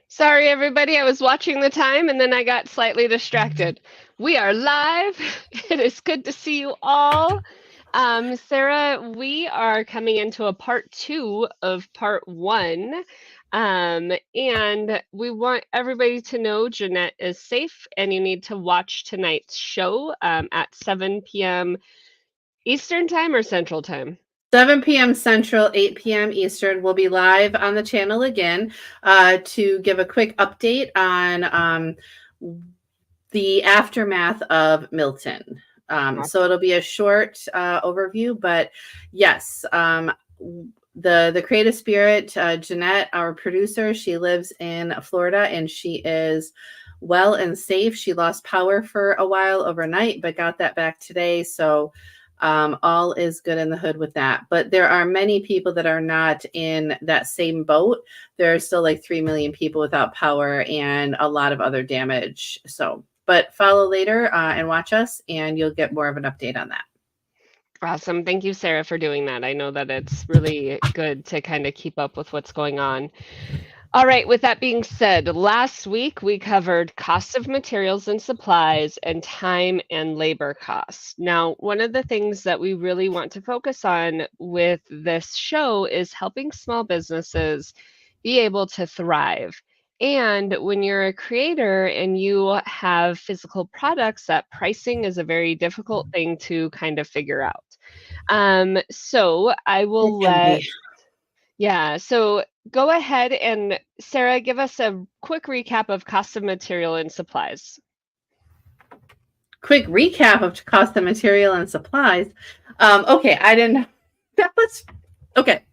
Sorry, everybody. I was watching the time and then I got slightly distracted. We are live. It is good to see you all. Sarah, we are coming into a part two of part one. And we want everybody to know Jeanette is safe and you need to watch tonight's show at 7 p.m. Eastern time or Central time. 7 p.m. Central, 8 p.m. Eastern. We'll be live on the channel again to give a quick update on the aftermath of Milton. So it'll be a short overview, but yes, the creative spirit, Jeanette, our producer, she lives in Florida and she is well and safe. She lost power for a while overnight, but got that back today. So all is good in the hood with that. But there are many people that are not in that same boat. There are still like 3 million people without power and a lot of other damage. So, but follow later and watch us, and you'll get more of an update on that. Awesome. Thank you, Sarah, for doing that. I know that it's really good to kind of keep up with what's going on. All right, with that being said, last week we covered cost of materials and supplies and time and labor costs. Now, one of the things that we really want to focus on with this show is helping small businesses be able to thrive. And when you're a creator and you have physical products, that pricing is a very difficult thing to kind of figure out. So I will let yeah, so go ahead and Sarah, give us a quick recap of cost of material and supplies. Quick recap of cost of material and supplies. Okay, I didn't. That was okay.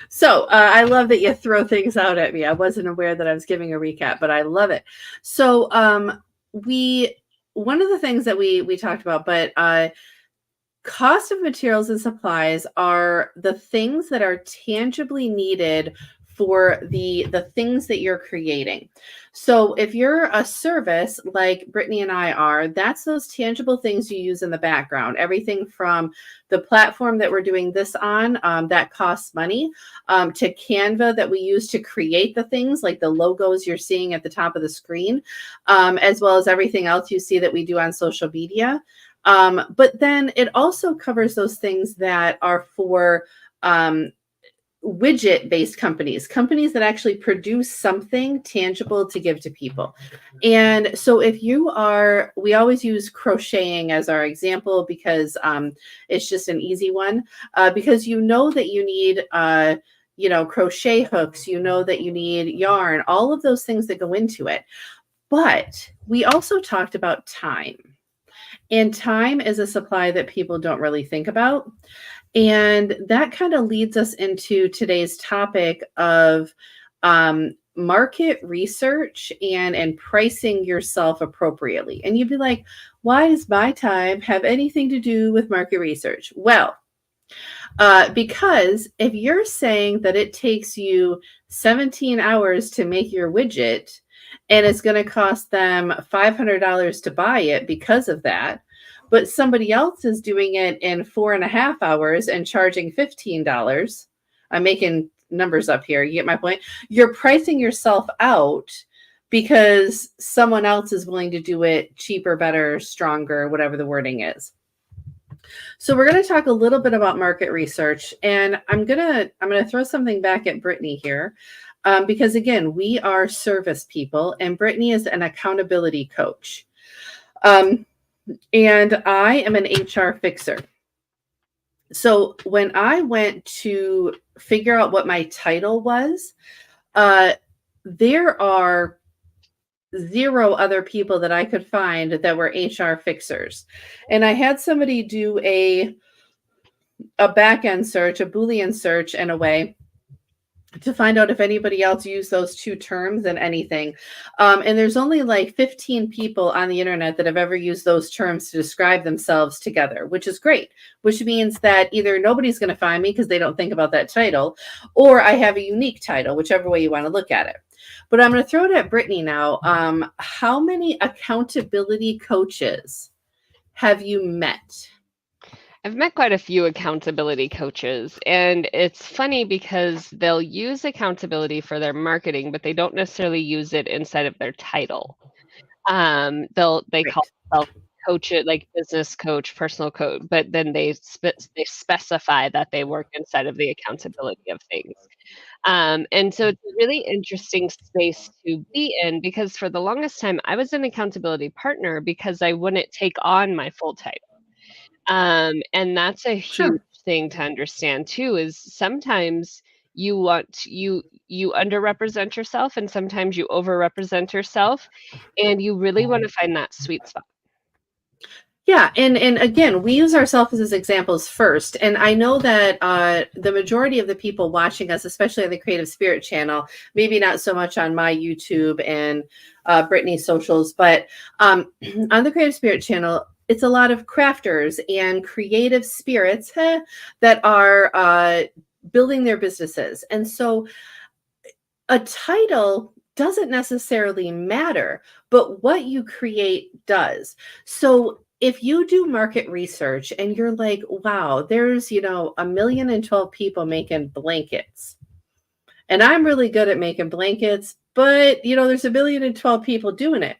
So I love that you throw things out at me. I wasn't aware that I was giving a recap, but I love it. So we one of the things that we talked about, but cost of materials and supplies are the things that are tangibly needed for the things that you're creating. So if you're a service like Brittany and I are, that's those tangible things you use in the background. Everything from the platform that we're doing this on, that costs money, to Canva that we use to create the things like the logos you're seeing at the top of the screen, as well as everything else you see that we do on social media. But then it also covers those things that are for widget-based companies that actually produce something tangible to give to people. And so if you are, we always use crocheting as our example because it's just an easy one, because you know that you need crochet hooks, you know that you need yarn, all of those things that go into it. But we also talked about time. And time is a supply that people don't really think about. And that kind of leads us into today's topic of market research and pricing yourself appropriately. And you'd be like, why does my time have anything to do with market research? Well, because if you're saying that it takes you 17 hours to make your widget and it's going to cost them $500 to buy it because of that, but somebody else is doing it in 4.5 hours and charging $15. I'm making numbers up here. You get my point? You're pricing yourself out because someone else is willing to do it cheaper, better, stronger, whatever the wording is. So we're going to talk a little bit about market research, and I'm gonna throw something back at Brittany here, because again, we are service people, and Brittany is an accountability coach. And I am an HR fixer. So when I went to figure out what my title was, there are 0 other people that I could find that were HR fixers. And I had somebody do a back end search, a Boolean search in a way, to find out if anybody else used those 2 terms in anything. And there's only like 15 people on the internet that have ever used those terms to describe themselves together, which is great, which means that either nobody's going to find me because they don't think about that title, or I have a unique title, whichever way you want to look at it. But I'm going to throw it at Brittany now. How many accountability coaches have you met? I've met quite a few accountability coaches, and it's funny because they'll use accountability for their marketing, but they don't necessarily use it inside of their title. They call Right. themselves coach it like business coach, personal coach, but then they specify that they work inside of the accountability of things. And so it's a really interesting space to be in because for the longest time I was an accountability partner because I wouldn't take on my full title. And that's a huge Sure. thing to understand too, is sometimes you underrepresent yourself and sometimes you overrepresent yourself, and you really wanna find that sweet spot. Yeah, and again, we use ourselves as examples first, and I know that the majority of the people watching us, especially on the Creative Spirit channel, maybe not so much on my YouTube and Brittany's socials, but on the Creative Spirit channel, it's a lot of crafters and creative spirits that are building their businesses, and so a title doesn't necessarily matter, but what you create does. So if you do market research and you're like, wow, there's, 1,012 people making blankets, and I'm really good at making blankets, but there's 1,012 people doing it.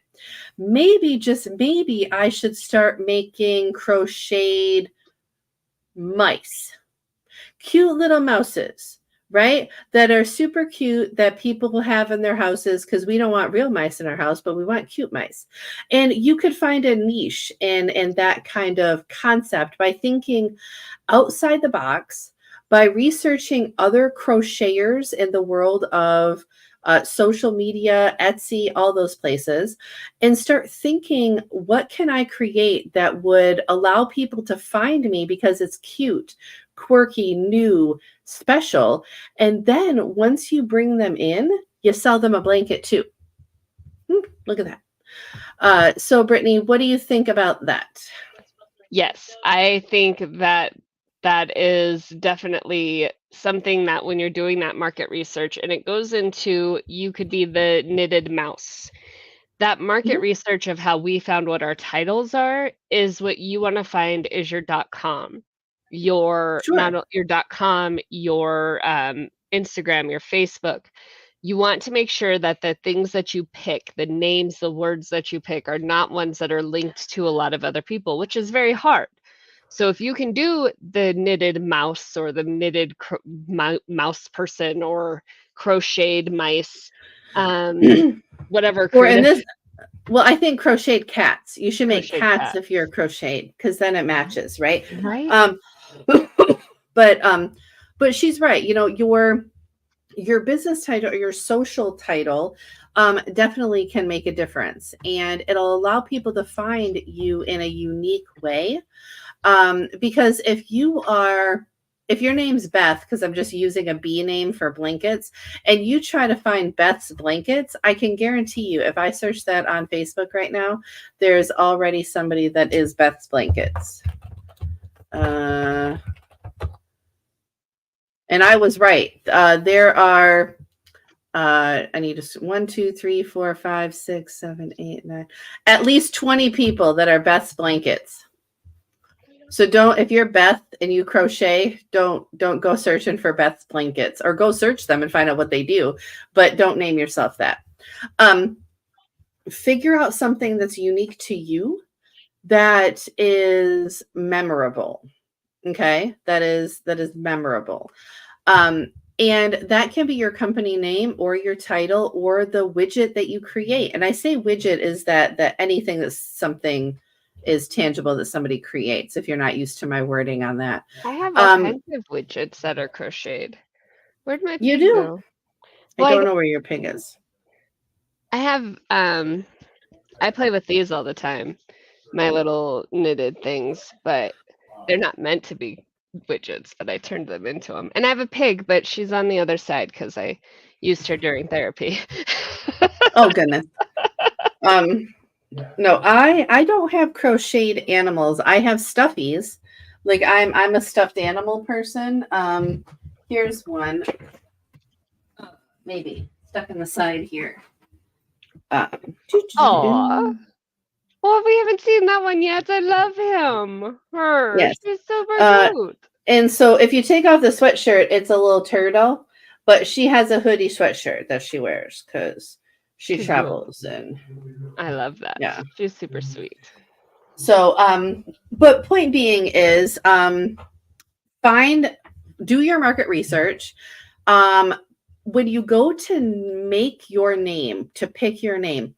Maybe, just maybe, I should start making crocheted mice, cute little mouses, right? That are super cute that people will have in their houses because we don't want real mice in our house, but we want cute mice. And you could find a niche in that kind of concept by thinking outside the box, by researching other crocheters in the world of social media, Etsy, all those places, and start thinking, what can I create that would allow people to find me because it's cute, quirky, new, special. And then once you bring them in, you sell them a blanket too. Look at that. So Brittany, what do you think about that? Yes, I think that that is definitely something that when you're doing that market research and it goes into you could be the knitted mouse. That market Mhm. research of how we found what our titles are is what you wanna find is your .com. Your not Sure. o your .com, your, Instagram, your Facebook. You want to make sure that the things that you pick, the names, the words that you pick are not ones that are linked to a lot of other people, which is very hard. So if you can do the knitted mouse or the knitted mouse person or crocheted mice, um, whatever Or in creative this, well, I think crocheted cats. You should make crocheted cats cat. if you're crocheted because then it matches, right? Right? Um, but she's right. Your business title or your social title definitely can make a difference, and it'll allow people to find you in a unique way. Because if your name's Beth, because I'm just using a B name for blankets, and you try to find Beth's blankets, I can guarantee you, if I search that on Facebook right now, there's already somebody that is Beth's blankets. And I was right. There are, I need 1, 2, 3, 4, 5, 6, 7, 8, 9, at least 20 people that are Beth's blankets. So don't, if you're Beth and you crochet, don't go searching for Beth's blankets, or go search them and find out what they do, but don't name yourself that. Figure out something that's unique to you that is memorable. Okay? That is memorable. And that can be your company name or your title or the widget that you create. And I say widget is that anything that's something is tangible that somebody creates, if you're not used to my wording on that. I have all kinds of widgets that are crocheted. Where'd my You pig do? go? I Well, don't know where your pig is. I have, I play with these all the time, my little knitted things, but they're not meant to be widgets, but I turned them into them. And I have a pig, but she's on the other side because I used her during therapy. Oh goodness. No, I don't have crocheted animals. I have stuffies. Like I'm a stuffed animal person. Here's one. Maybe stuck in the side here. Aw, Oh, we haven't seen that one yet. I love him. Her. Yes. She's super Uh, cute. and so if you take off the sweatshirt, it's a little turtle, but she has a hoodie sweatshirt that she wears because she She's real. travels and I love that. yeah. She's super sweet. So, but point being is, do your market research. When you go to make your name, to pick your name,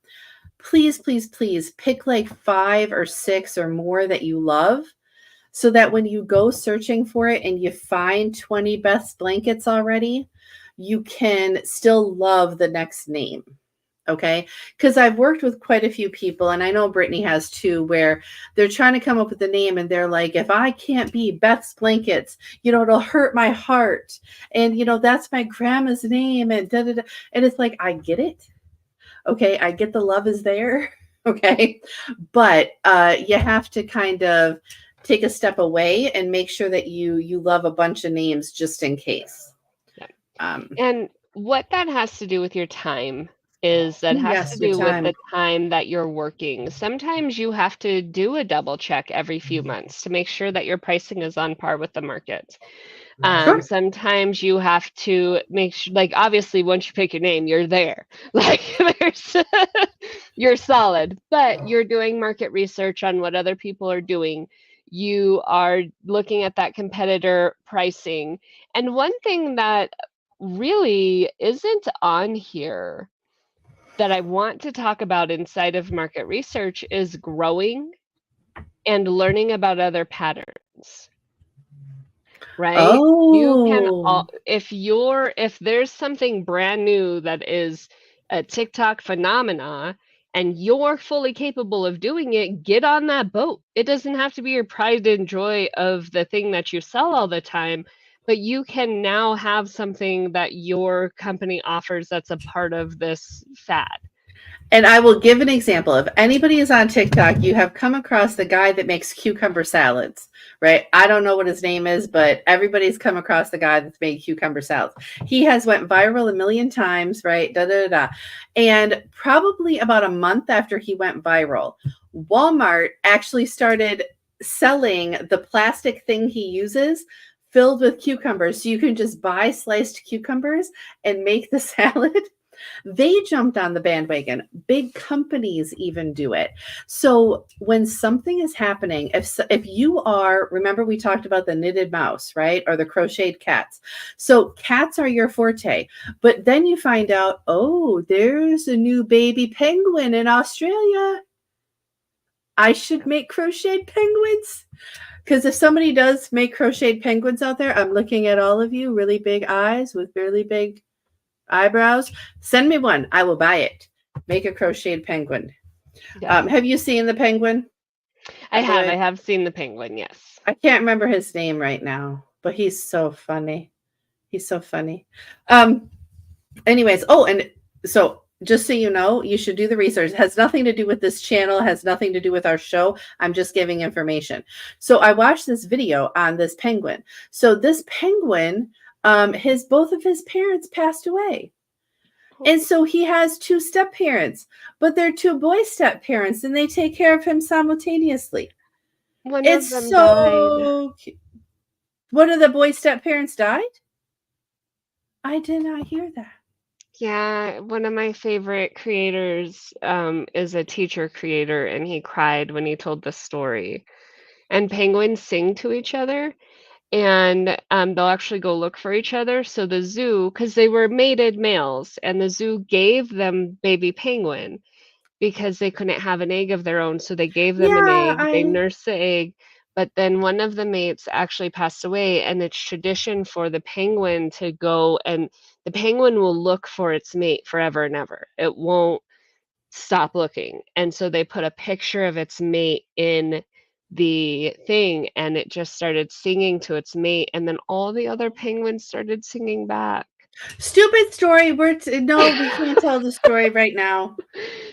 please, please, please pick like 5 or 6 or more that you love, so that when you go searching for it and you find 20 best blankets already, you can still love the next name. Okay. Because I've worked with quite a few people, and I know Brittany has too, where they're trying to come up with a name and they're like, if I can't be Beth's Blankets, it'll hurt my heart. And, that's my grandma's name. And da da da. And it's like, I get it. Okay. I get the love is there. Okay. But you have to kind of take a step away and make sure that you love a bunch of names just in case. Yeah. And what that has to do with your time is that has to do with the time that you're working. Sometimes you have to do a double check every few months to make sure that your pricing is on par with the market. Sure. Sometimes you have to make sure, like, obviously once you pick your name, you're there. Like you're solid, but you're doing market research on what other people are doing. You are looking at that competitor pricing. And one thing that really isn't on here that I want to talk about inside of market research is growing and learning about other patterns. Right? You can if there's something brand new that is a TikTok phenomena and you're fully capable of doing it, get on that boat. It doesn't have to be your pride and joy of the thing that you sell all the time, but you can now have something that your company offers that's a part of this fad. And I will give an example. If anybody is on TikTok, you have come across the guy that makes cucumber salads, right? I don't know what his name is, but everybody's come across the guy that's made cucumber salads. He has went viral a million times, right? Da, da, da, da. And probably about a month after he went viral, Walmart actually started selling the plastic thing he uses filled with cucumbers. So you can just buy sliced cucumbers and make the salad. They jumped on the bandwagon. Big companies even do it. So when something is happening, if you are, remember we talked about the knitted mouse, right? Or the crocheted cats. So cats are your forte. But then you find out, oh, there's a new baby penguin in Australia. I should make crocheted penguins. Because if somebody does make crocheted penguins out there, I'm looking at all of you, really big eyes with really big eyebrows. Send me one. I will buy it. Make a crocheted penguin. Yeah. Have you seen the penguin? I have seen the penguin, yes. I can't remember his name right now, but he's so funny. He's so funny. Anyways, and so just so you know, you should do the research. It has nothing to do with this channel, has nothing to do with our show. I'm just giving information. So I watched this video on this penguin. So this penguin, both of his parents passed away. And so he has 2 step parents, but they're 2 boy step parents, and they take care of him simultaneously. One of them died. One of the boy step parents died? I did not hear that. Yeah, one of my favorite creators is a teacher creator, and he cried when he told the story. And penguins sing to each other, and they'll actually go look for each other. So the zoo, because they were mated males, and the zoo gave them baby penguin because they couldn't have an egg of their own. So they gave them an egg. They nursed the egg, but then one of the mates actually passed away, and it's tradition for the penguin to go, and the penguin will look for its mate forever and ever. It won't stop looking. And so they put a picture of its mate in the thing, and it just started singing to its mate, and then all the other penguins started singing back. Stupid story. We can't tell the story right now.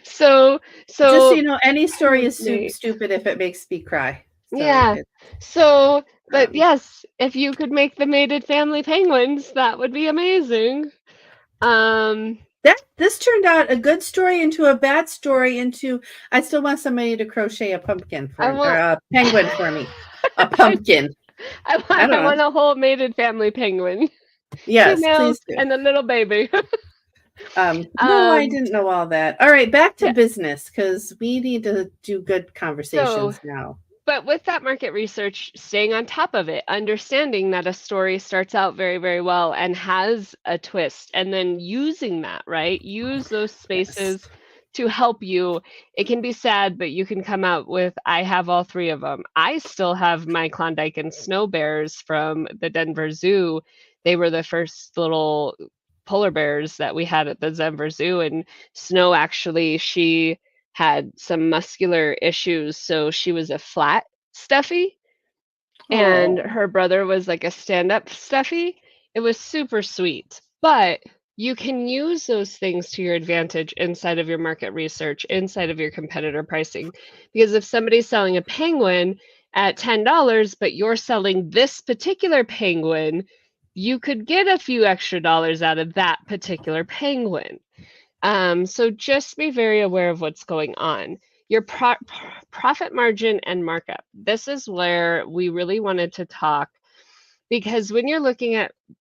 So just so you know, any story is stupid if it makes me cry. So yeah. So, but yes, if you could make the mated family penguins, that would be amazing. This turned out a good story into a bad story into I still want somebody to crochet a pumpkin I or want a penguin for me. A pumpkin. I I want don't I want know. a whole mated family penguin. Yes, Females please do. and a little baby. No, I um didn't know all that. All right, back to yeah, business because we need to do good so conversations now. but with that market research, staying on top of it, understanding that a story starts out very, very well and has a twist, and then using that, right? Use those Yes. spaces to help you. It can be sad, but you can come out with, I have all three of them. I still have my Klondike and Snow Bears from the Denver Zoo. They were the first little polar bears that we had at the Denver Zoo, and Snow actually, she had some muscular issues, so she was a flat stuffy, and Oh, her brother was like a stand-up stuffy. It was super sweet, but you can use those things to your advantage inside of your market research, inside of your competitor pricing. Because if somebody's selling a penguin at $10, but you're selling this particular penguin, you could get a few extra dollars out of that particular penguin. So just be very aware of what's going on. Your profit margin and markup. This is where we really wanted to talk, because when you're looking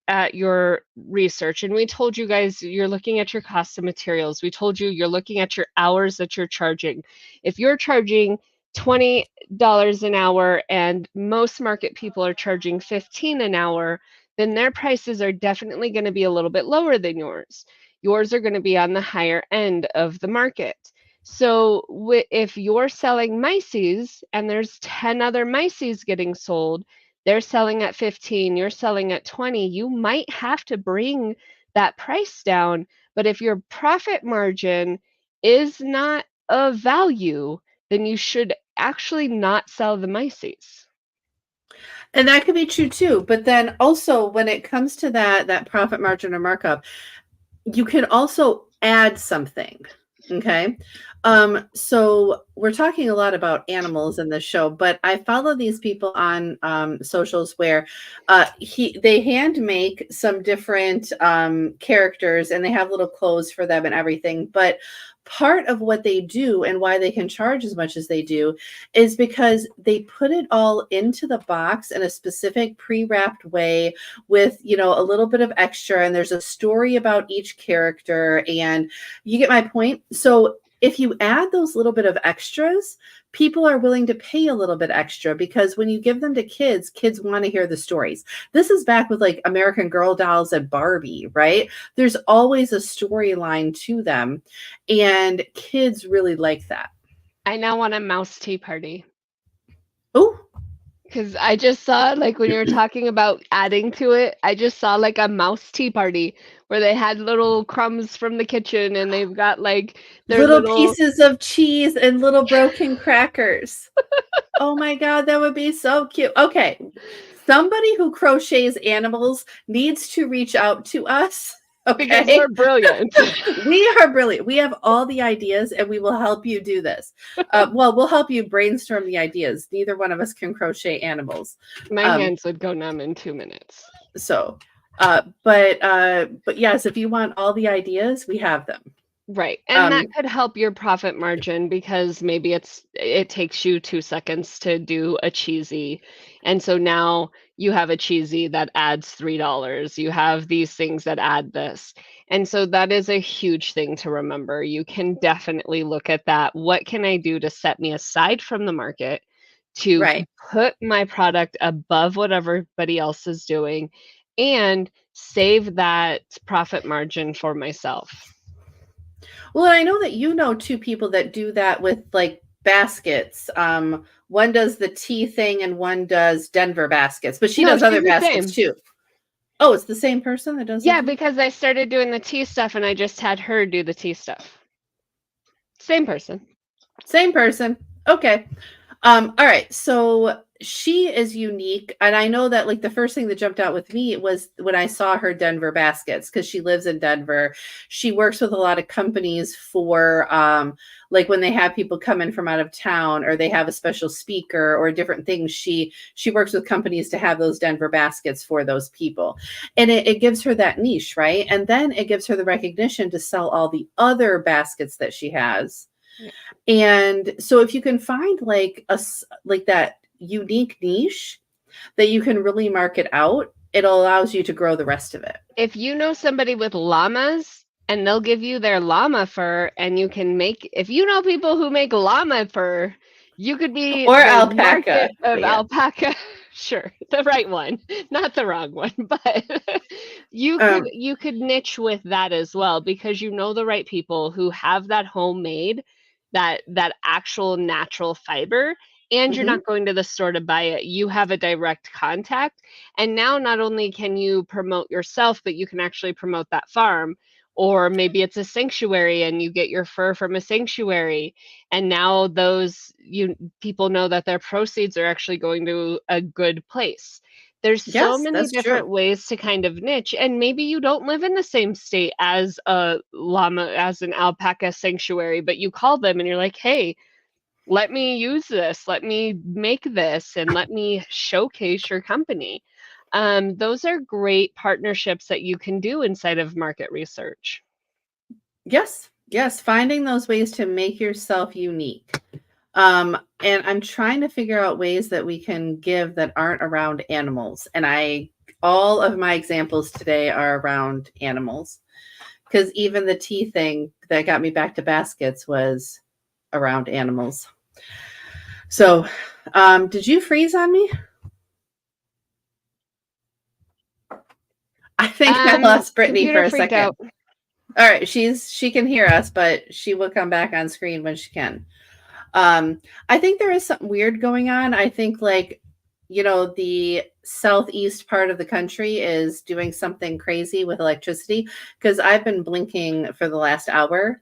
at your research, and we told you guys you're looking at your cost of materials, we told you you're looking at your hours that you're charging. If you're charging $20 an hour and most market people are charging 15 an hour, then their prices are definitely going to be a little bit lower than yours. Yours are going to be on the higher end of the market. So if you're selling Mices and there's 10 other Mices getting sold, they're selling at 15, you're selling at 20, you might have to bring that price down. But if your profit margin is not of value, then you should actually not sell the Mices. and that could be true too. But then also when it comes to that profit margin or markup, you can also add something. Okay. So we're talking a lot about animals in this show, but I follow these people on socials where they hand make some different characters and they have little clothes for them and everything. But part of what they do and why they can charge as much as they do is because they put it all into the box in a specific pre-wrapped way with, a little bit of extra, and there's a story about each character, and you get my point. So if you add those little bit of extras, people are willing to pay a little bit extra because when you give them to kids, kids want to hear the stories. This is back with like American Girl dolls and Barbie, right? There's always a storyline to them, and kids really like that. I now want a mouse tea party. Oh, Because I just saw, like, when you were talking about adding to it, I just saw like a mouse tea party where they had little crumbs from the kitchen and they've got like their little little. pieces of cheese and little broken crackers. Oh my God, that would be so cute. Okay. Somebody who crochets animals needs to reach out to us. Because Okay. we're brilliant. We are brilliant. We have all the ideas and we will help you do this. Well, we'll help you brainstorm the ideas. Neither one of us can crochet animals. My Um, hands would go numb in 2 minutes. so, but yes, if you want all the ideas, we have them. Right. And that Um, could help your profit margin because maybe it takes you 2 seconds to do a cheesy. And so now you have a cheesy that adds $3. You have these things that add this. And so that is a huge thing to remember. You can definitely look at that. What can I do to set me aside from the market to right. put my product above what everybody else is doing and save that profit margin for myself? Well, I know that you know two people that do that with like baskets. One does the tea thing and one does Denver baskets, but she No, does other she's the baskets same. too. Oh, it's the same person that does the Yeah, tea? because I started doing the tea stuff and I just had her do the tea stuff. Same person. Same person. Okay. All right. So she is unique. And I know that like the first thing that jumped out with me was when I saw her Denver baskets, because she lives in Denver. She works with a lot of companies for like when they have people come in from out of town, or they have a special speaker or different things. She works with companies to have those Denver baskets for those people. And it gives her that niche, right? And then it gives her the recognition to sell all the other baskets that she has. Yeah. And so if you can find like like that unique niche that you can really market out, it allows you to grow the rest of it. If you know somebody with llamas and they'll give you their llama fur, and you can make, if you know people who make llama fur, you could be Or the alpaca. market of Yeah. alpaca. Sure, the right one, not the wrong one, but you could niche with that as well, because you know the right people who have that homemade, that actual natural fiber, and you're not going to the store to buy it. You have a direct contact. And now not only can you promote yourself, but you can actually promote that farm. Or maybe it's a sanctuary and you get your fur from a sanctuary. And now those people know that their proceeds are actually going to a good place. There's so Yes, many that's different true. ways to kind of niche. And maybe you don't live in the same state as a llama, as an alpaca sanctuary, but you call them and you're like, hey, let me use this, let me make this, and let me showcase your company. Those are great partnerships that you can do inside of market research. Yes, yes, finding those ways to make yourself unique. And I'm trying to figure out ways that we can give that aren't around animals. And all of my examples today are around animals, because even the tea thing that got me back to baskets was around animals. So, did you freeze on me? I think I lost Brittany for Computer a freaked second. out. All right, she can hear us, but she will come back on screen when she can. I think there is something weird going on. I think like, the southeast part of the country is doing something crazy with electricity, because I've been blinking for the last hour.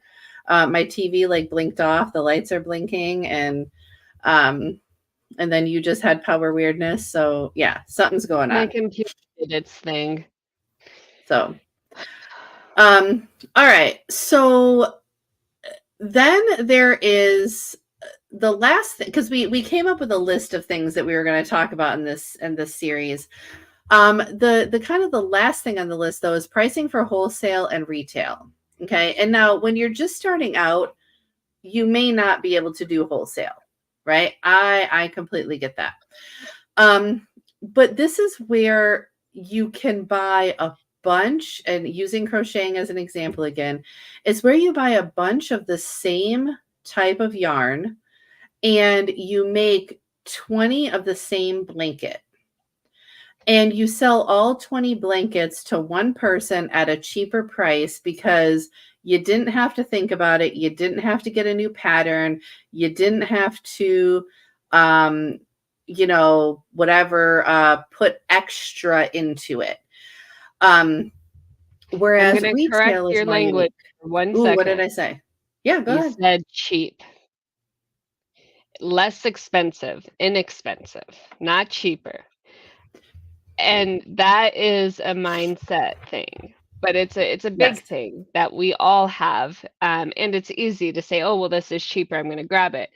My TV like blinked off, the lights are blinking, and then you just had power weirdness. So yeah, something's going My on. computer did its thing. So, all right. So then there is the last thing, because we came up with a list of things that we were going to talk about in this series. The kind of the last thing on the list though is pricing for wholesale and retail. Okay. And now when you're just starting out, you may not be able to do wholesale, right? I completely get that. But this is where you can buy a bunch, and using crocheting as an example again, is where you buy a bunch of the same type of yarn and you make 20 of the same blanket. And you sell all 20 blankets to one person at a cheaper price, because you didn't have to think about it. You didn't have to get a new pattern. You didn't have to, whatever, put extra into it. Whereas I'm going to correct retail is your more language unique. for 1 Ooh, what second. did I say? Yeah, go You ahead. said cheap. Less expensive, inexpensive, not cheaper. And that is a mindset thing, but it's a big Yes. thing that we all have. And it's easy to say, oh, well, this is cheaper, I'm going to grab it.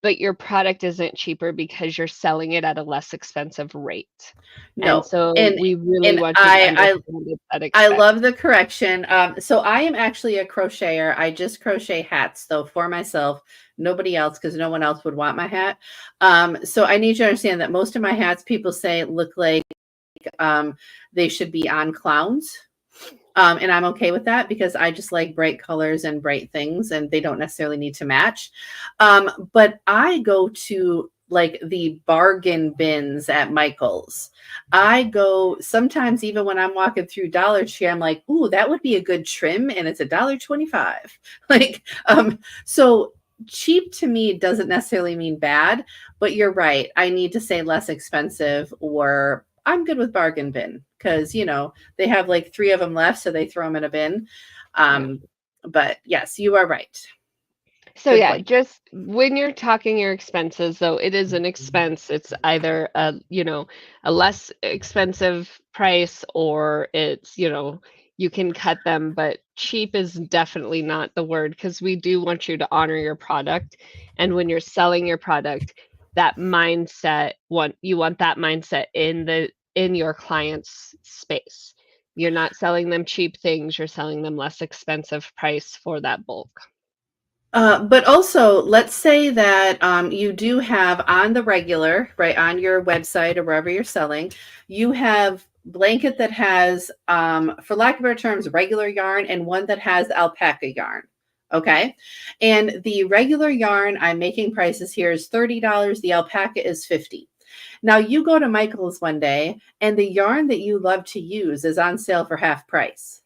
But your product isn't cheaper because you're selling it at a less expensive rate. No. And so And we really and want you to understand it's that I expense. love the correction. So I am actually a crocheter. I just crochet hats though for myself, nobody else, because no one else would want my hat. So I need you to understand that most of my hats, people say look like they should be on clowns. And I'm okay with that, because I just like bright colors and bright things, and they don't necessarily need to match. But I go to like the bargain bins at Michael's. I go sometimes even when I'm walking through Dollar Tree, I'm like, ooh, that would be a good trim, and it's $1.25. Like, so cheap to me doesn't necessarily mean bad, but you're right. I need to say less expensive, or I'm good with bargain bin, because they have like 3 of them left, so they throw them in a bin. But yes, you are right. So Good yeah, point. just when you're talking your expenses, though, it is an expense. It's either a less expensive price or it's, you can cut them, but cheap is definitely not the word because we do want you to honor your product. And when you're selling your product, that mindset, you want that mindset in your client's space. You're not selling them cheap things, you're selling them less expensive price for that bulk. But also, let's say that you do have on the regular, right, on your website or wherever you're selling, you have blanket that has, for lack of better terms, regular yarn and one that has alpaca yarn. Okay. And the regular yarn I'm making prices here is $30. The alpaca is 50. Now you go to Michael's one day and the yarn that you love to use is on sale for half price.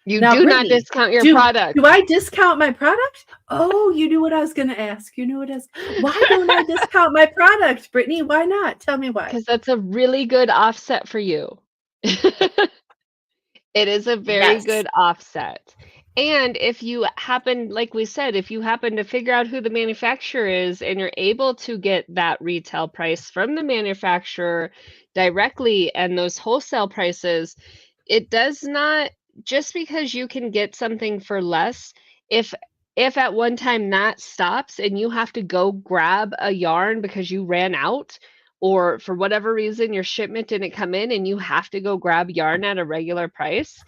You Now, do not Brittany, discount your do product. do I discount my product? Oh, you knew what I was going to ask. You knew what I was. Why don't I discount my product, Brittany? Why not? Tell me why. Because that's a really good offset for you. It is a very Yes. good offset. And if you happen, like we said, if you happen to figure out who the manufacturer is and you're able to get that retail price from the manufacturer directly and those wholesale prices, it does not, just because you can get something for less, if if at one time that stops and you have to go grab a yarn because you ran out, or for whatever reason your shipment didn't come in and you have to go grab yarn at a regular price,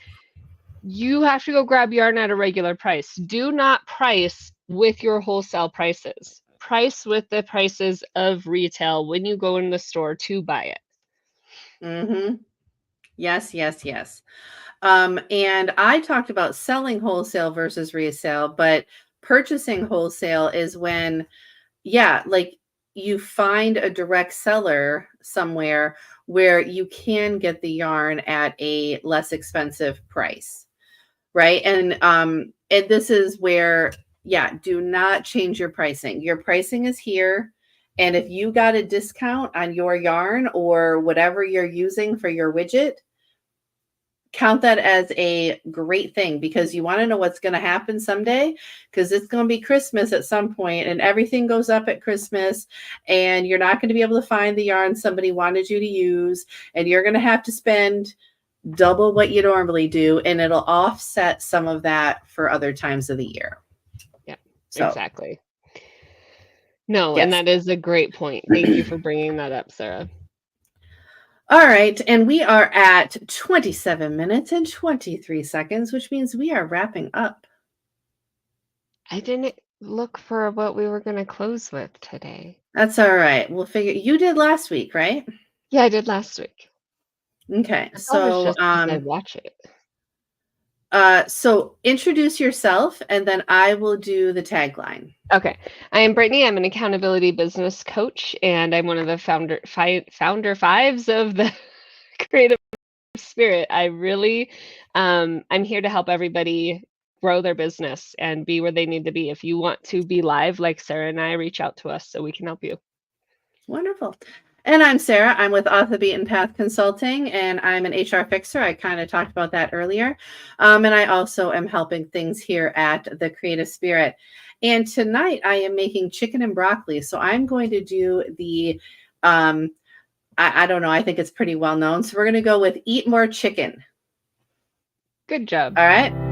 you have to go grab yarn at a regular price. Do not price with your wholesale prices. Price with the prices of retail when you go in the store to buy it. Mm-hmm. Yes, yes, yes. And I talked about selling wholesale versus resale, but purchasing wholesale is when, yeah, like you find a direct seller somewhere where you can get the yarn at a less expensive price, right? And this is where, yeah, do not change your pricing. Your pricing is here. And if you got a discount on your yarn or whatever you're using for your widget, count that as a great thing because you want to know what's going to happen someday because it's going to be Christmas at some point and everything goes up at Christmas and you're not going to be able to find the yarn somebody wanted you to use and you're going to have to spend double what you normally do and it'll offset some of that for other times of the year. Yeah, So, exactly. No, and yes. that is a great point. Thank you for bringing that up, Sarah. All right, and we are at 27 minutes and 23 seconds, which means we are wrapping up. I didn't look for what we were going to close with today. That's all right. We'll figure you did last week, right? Yeah, I did last week. Okay. I thought it was just because I watch it. So introduce yourself and then I will do the tagline. Okay. I am Brittany. I'm an accountability business coach, and I'm one of the founder fives of the Creative Spirit. I really, I'm here to help everybody grow their business and be where they need to be. If you want to be live like Sarah and I, reach out to us so we can help you. Wonderful. And I'm Sarah. I'm with Off the Beaten Path Consulting, and I'm an HR fixer. I kind of talked about that earlier. And I also am helping things here at the Creative Spirit. And tonight I am making chicken and broccoli. So I'm going to do the, I don't know, I think it's pretty well known. So we're going to go with eat more chicken. Good job. All right.